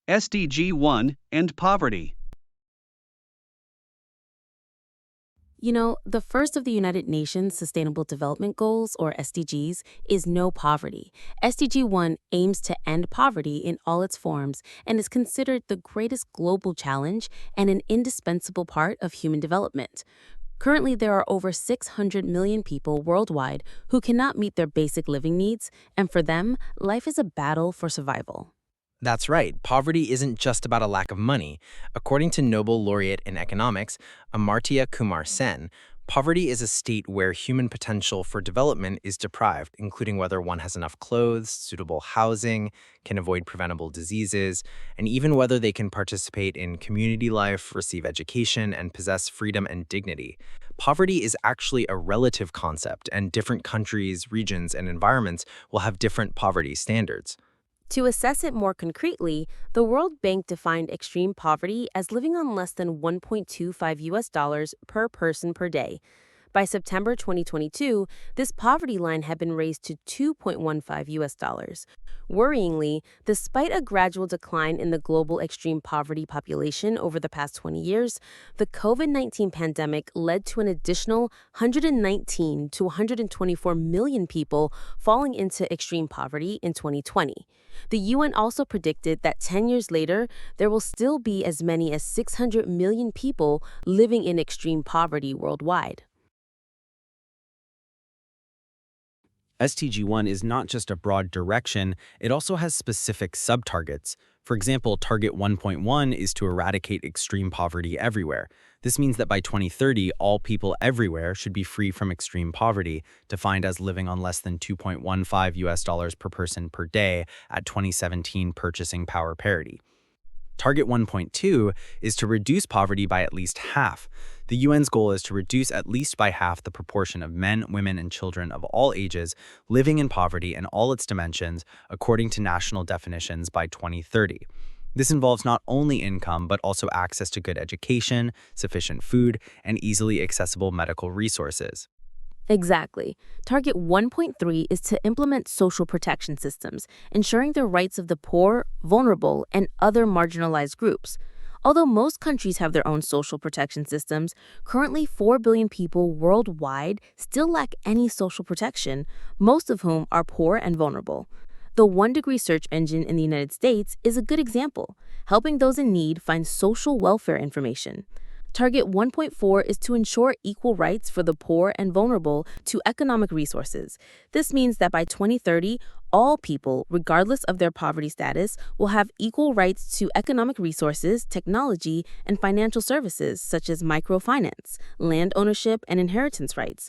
SDG1, and poverty. The first of the United Nations Sustainable Development Goals, or SDGs, is no poverty. SDG 1 aims to end poverty in all its forms and is considered the greatest global challenge and an indispensable part of human development. Currently, there are over 600 million people worldwide who cannot meet their basic living needs, and for them, life is a battle for survival. That's right. Poverty isn't just about a lack of money. According to Nobel laureate in economics, Amartya Kumar Sen, poverty is a state where human potential for development is deprived, including whether one has enough clothes, suitable housing, can avoid preventable diseases, and even whether they can participate in community life, receive education, and possess freedom and dignity. Poverty is actually a relative concept, and different countries, regions, and environments will have different poverty standards. To assess it more concretely, the World Bank defined extreme poverty as living on less than 1.25 US dollars per person per day. By September 2022, this poverty line had been raised to 2.15 US dollars. Worryingly, despite a gradual decline in the global extreme poverty population over the past 20 years, the COVID-19 pandemic led to an additional 119 to 124 million people falling into extreme poverty in 2020. The UN also predicted that 10 years later, there will still be as many as 600 million people living in extreme poverty worldwide. SDG1 is not just a broad direction, it also has specific subtargets. For example, Target 1.1 is to eradicate extreme poverty everywhere. This means that by 2030, all people everywhere should be free from extreme poverty, defined as living on less than 2.15 US dollars per person per day at 2017 purchasing power parity. Target 1.2 is to reduce poverty by at least half. The UN's goal is to reduce at least by half the proportion of men, women, and children of all ages living in poverty in all its dimensions according to national definitions by 2030. This involves not only income, but also access to good education, sufficient food, and easily accessible medical resources. Exactly. Target 1.3 is to implement social protection systems, ensuring the rights of the poor, vulnerable, and other marginalized groups. Although most countries have their own social protection systems, currently 4 billion people worldwide still lack any social protection, most of whom are poor and vulnerable. The 1 Degree search engine in the United States is a good example, helping those in need find social welfare information. Target 1.4 is to ensure equal rights for the poor and vulnerable to economic resources. This means that by 2030, all people, regardless of their poverty status, will have equal rights to economic resources, technology, and financial services such as microfinance, land ownership, and inheritance rights.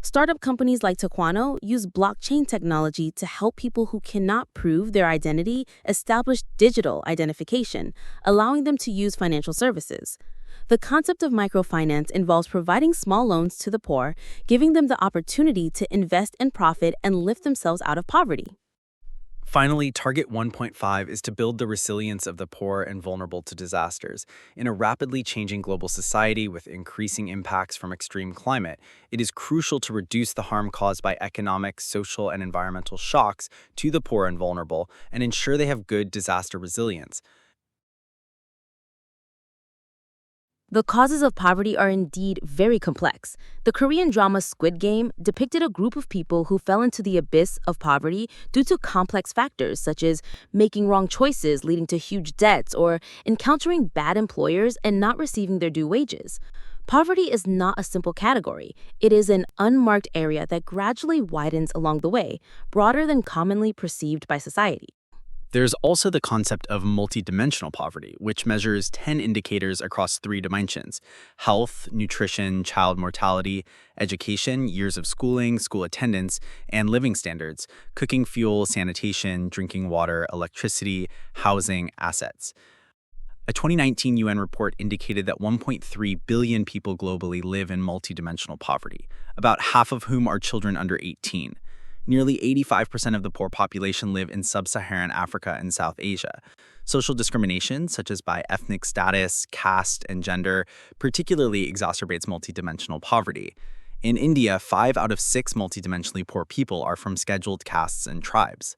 Startup companies like Taquano use blockchain technology to help people who cannot prove their identity establish digital identification, allowing them to use financial services. The concept of microfinance involves providing small loans to the poor, giving them the opportunity to invest and profit and lift themselves out of poverty. Finally, Target 1.5 is to build the resilience of the poor and vulnerable to disasters. In a rapidly changing global society with increasing impacts from extreme climate, it is crucial to reduce the harm caused by economic, social, and environmental shocks to the poor and vulnerable and ensure they have good disaster resilience. The causes of poverty are indeed very complex. The Korean drama Squid Game depicted a group of people who fell into the abyss of poverty due to complex factors such as making wrong choices leading to huge debts or encountering bad employers and not receiving their due wages. Poverty is not a simple category. It is an unmarked area that gradually widens along the way, broader than commonly perceived by society. There's also the concept of multidimensional poverty, which measures 10 indicators across 3 dimensions: health, nutrition, child mortality, education, years of schooling, school attendance, and living standards, cooking fuel, sanitation, drinking water, electricity, housing, assets. A 2019 UN report indicated that 1.3 billion people globally live in multidimensional poverty, about half of whom are children under 18. Nearly 85% of the poor population live in sub-Saharan Africa and South Asia. Social discrimination, such as by ethnic status, caste, and gender, particularly exacerbates multidimensional poverty. In India, 5 out of 6 multidimensionally poor people are from scheduled castes and tribes.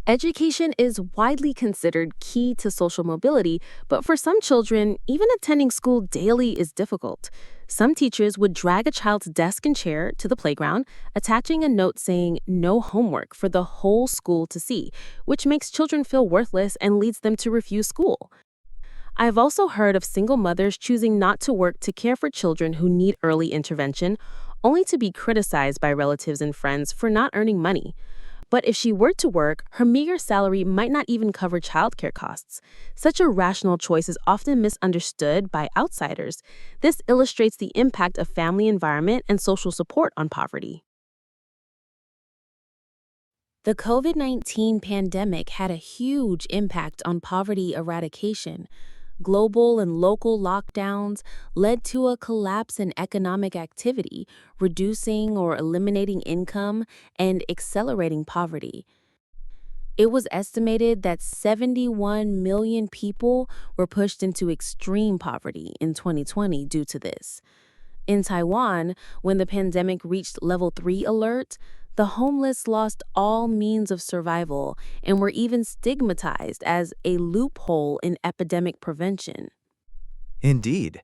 Education is widely considered key to social mobility, but for some children, even attending school daily is difficult. Some teachers would drag a child's desk and chair to the playground, attaching a note saying no homework for the whole school to see, which makes children feel worthless and leads them to refuse school. I've also heard of single mothers choosing not to work to care for children who need early intervention, only to be criticized by relatives and friends for not earning money. But if she were to work, her meager salary might not even cover childcare costs. Such a rational choice is often misunderstood by outsiders. This illustrates the impact of family environment and social support on poverty. The COVID-19 pandemic had a huge impact on poverty eradication. Global and local lockdowns led to a collapse in economic activity, reducing or eliminating income and accelerating poverty. It was estimated that 71 million people were pushed into extreme poverty in 2020 due to this. In Taiwan, when the pandemic reached level 3 alert, the homeless lost all means of survival and were even stigmatized as a loophole in epidemic prevention. Indeed,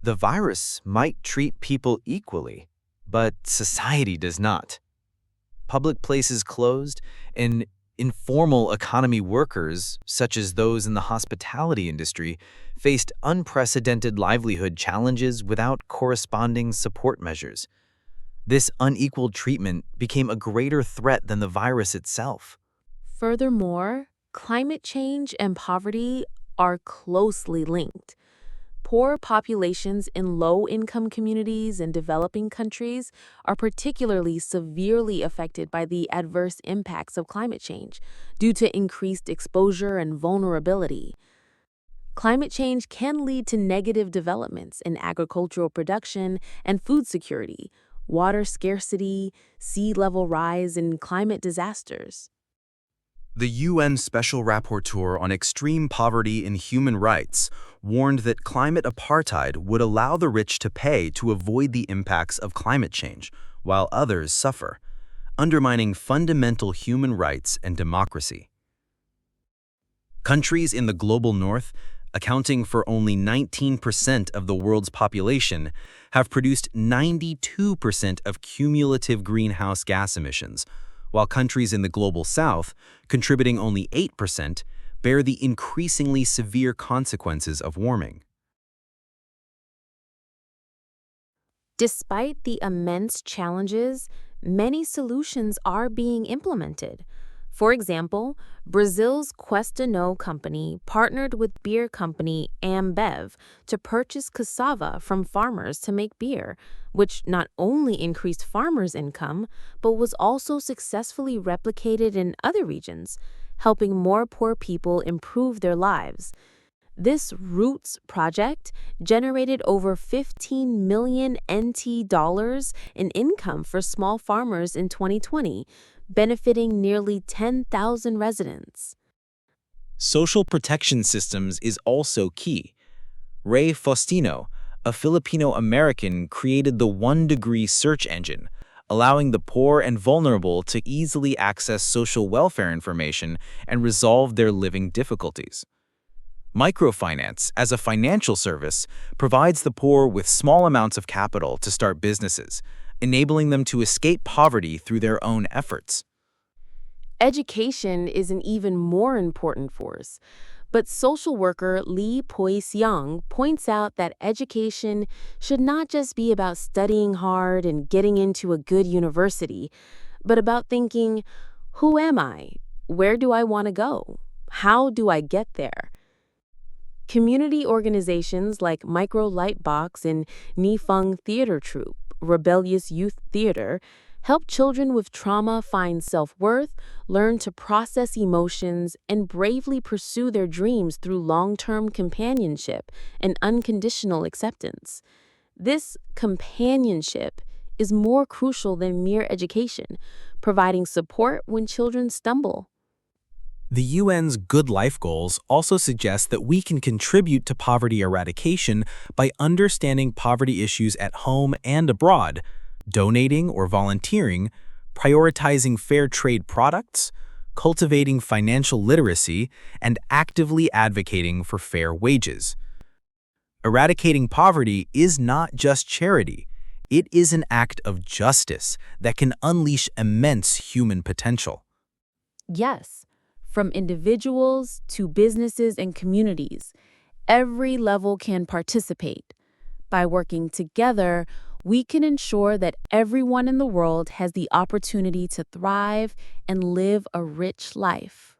the virus might treat people equally, but society does not. Public places closed, and informal economy workers, such as those in the hospitality industry, faced unprecedented livelihood challenges without corresponding support measures. This unequal treatment became a greater threat than the virus itself. Furthermore, climate change and poverty are closely linked. Poor populations in low-income communities and developing countries are particularly severely affected by the adverse impacts of climate change due to increased exposure and vulnerability. Climate change can lead to negative developments in agricultural production and food security, water scarcity, sea level rise, and climate disasters. The UN Special Rapporteur on Extreme Poverty and Human Rights warned that climate apartheid would allow the rich to pay to avoid the impacts of climate change, while others suffer, undermining fundamental human rights and democracy. Countries in the global north, accounting for only 19% of the world's population, have produced 92% of cumulative greenhouse gas emissions, while countries in the global south, contributing only 8%, bear the increasingly severe consequences of warming. Despite the immense challenges, many solutions are being implemented. For example, Brazil's Questano company partnered with beer company Ambev to purchase cassava from farmers to make beer, which not only increased farmers' income, but was also successfully replicated in other regions, helping more poor people improve their lives. This Roots project generated over 15 million NT dollars in income for small farmers in 2020, benefiting nearly 10,000 residents. Social protection systems is also key. Ray Faustino, a Filipino-American, created the 1-Degree search engine, allowing the poor and vulnerable to easily access social welfare information and resolve their living difficulties. Microfinance, as a financial service, provides the poor with small amounts of capital to start businesses, enabling them to escape poverty through their own efforts. Education is an even more important force, but social worker Lee Poi-seong points out that education should not just be about studying hard and getting into a good university, but about thinking, who am I? Where do I want to go? How do I get there? Community organizations like Micro Lightbox and Nifeng Theater Troupe, Rebellious Youth Theater, help children with trauma find self-worth, learn to process emotions, and bravely pursue their dreams through long-term companionship and unconditional acceptance. This companionship is more crucial than mere education, providing support when children stumble. The UN's Good Life Goals also suggest that we can contribute to poverty eradication by understanding poverty issues at home and abroad, donating or volunteering, prioritizing fair trade products, cultivating financial literacy, and actively advocating for fair wages. Eradicating poverty is not just charity. It is an act of justice that can unleash immense human potential. Yes, from individuals to businesses and communities, every level can participate. By working together, we can ensure that everyone in the world has the opportunity to thrive and live a rich life.